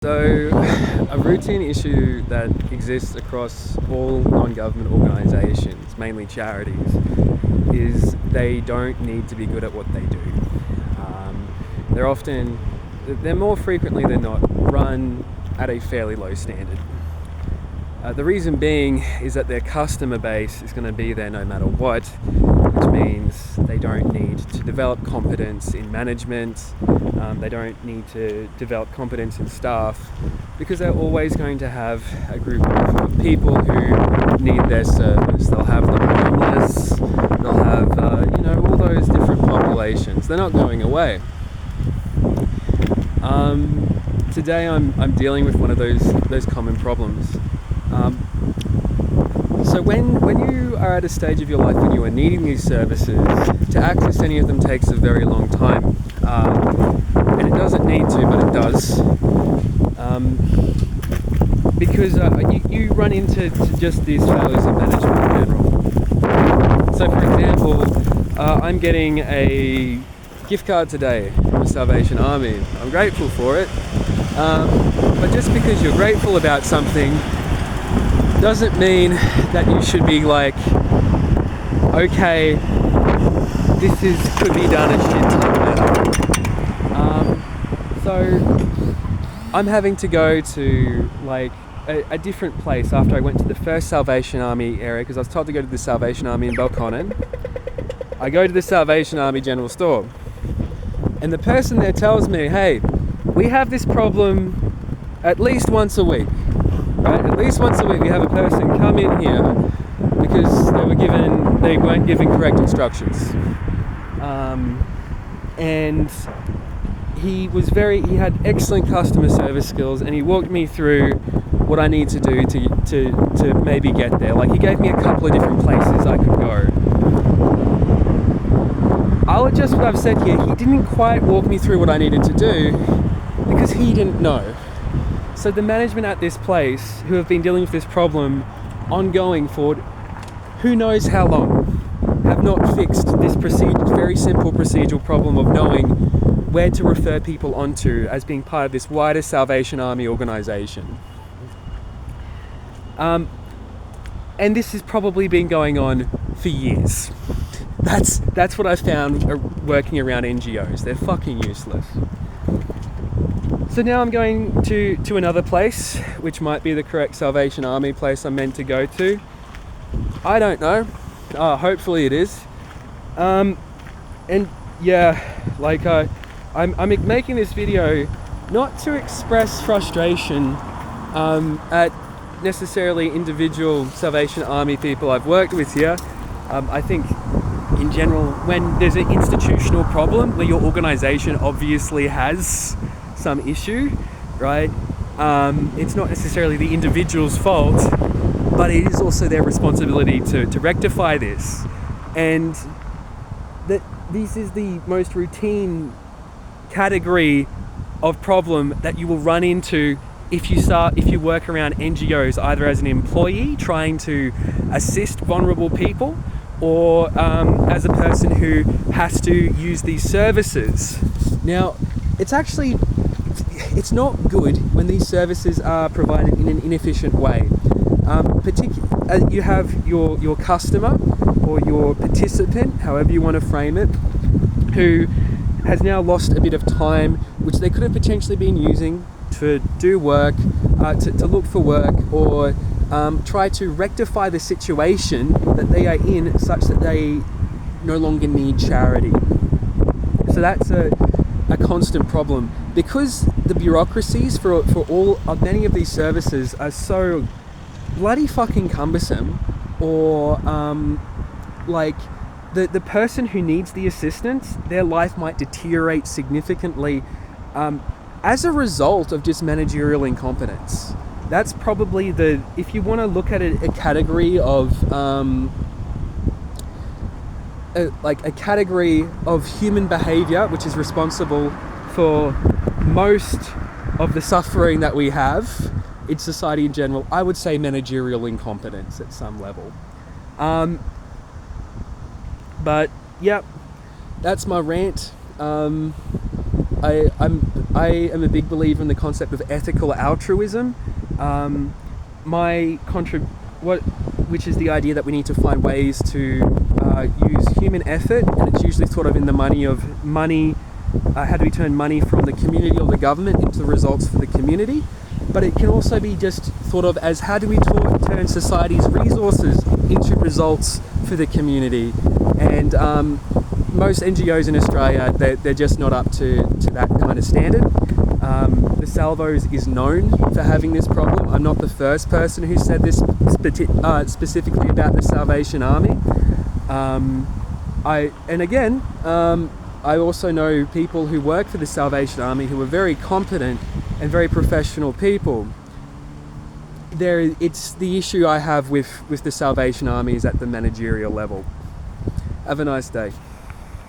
So, a routine issue that exists across all non-government organisations, mainly charities, is they don't need to be good at what they do. They're more frequently than not run at a fairly low standard. The reason being is that their customer base is going to be there no matter what, which means they don't need to develop competence in management, they don't need to develop competence in staff, because they're always going to have a group of people who need their service. They'll have the homeless, they'll have all those different populations. They're not going away. Today I'm dealing with one of those common problems. So when you are at a stage of your life when you are needing these services, to access any of them takes a very long time. And it doesn't need to, but it does. Because you run into just these failures of management in general. So for example, I'm getting a gift card today from the Salvation Army. I'm grateful for it. But just because you're grateful about something doesn't mean that you should be like, okay, could be done a shit ton better. So I'm having to go to like a different place after I went to the first Salvation Army area, because I was told to go to the Salvation Army in Belconnen. I go to the Salvation Army general store, and the person there tells me, hey, we have this problem at least once a week. Right? At least once a week we have a person come in here because they weren't given correct instructions. And he had excellent customer service skills, and he walked me through what I need to do to maybe get there. Like, he gave me a couple of different places I could go. I'll adjust what I've said here. He didn't quite walk me through what I needed to do because he didn't know. So the management at this place, who have been dealing with this problem ongoing for who knows how long, have not fixed this very simple procedural problem of knowing where to refer people onto as being part of this wider Salvation Army organisation. And this has probably been going on for years. That's what I found working around NGOs. They're fucking useless. So now I'm going to another place, which might be the correct Salvation Army place I'm meant to go to. I don't know. Hopefully it is. And yeah, like I'm making this video not to express frustration at necessarily individual Salvation Army people I've worked with here. I think in general, when there's an institutional problem where your organisation obviously has some issue, right? It's not necessarily the individual's fault, but it is also their responsibility to rectify this. And that this is the most routine category of problem that you will run into if you work around NGOs, either as an employee trying to assist vulnerable people, or as a person who has to use these services. Now, it's not good when these services are provided in an inefficient way. You have your customer or your participant, however you want to frame it, who has now lost a bit of time which they could have potentially been using to do work, to look for work, or try to rectify the situation that they are in such that they no longer need charity. So that's a constant problem, because the bureaucracies for many of these services are so bloody fucking cumbersome, or like the person who needs the assistance, their life might deteriorate significantly as a result of just managerial incompetence. That's probably if you want to look at a category of a category of human behavior which is responsible for most of the suffering that we have in society in general, I would say managerial incompetence at some level. But yeah, that's my rant. I am a big believer in the concept of ethical altruism. Which is the idea that we need to find ways to use human effort, and it's usually thought of in the money. How do we turn money from the community or the government into the results for the community? But it can also be just thought of as how do we turn society's resources into results for the community? And most NGOs in Australia, they're just not up to that kind of standard. The Salvos is known for having this problem. I'm not the first person who said this specifically about the Salvation Army. I also know people who work for the Salvation Army who are very competent and very professional people. It's the issue I have with the Salvation Army is at the managerial level. Have a nice day.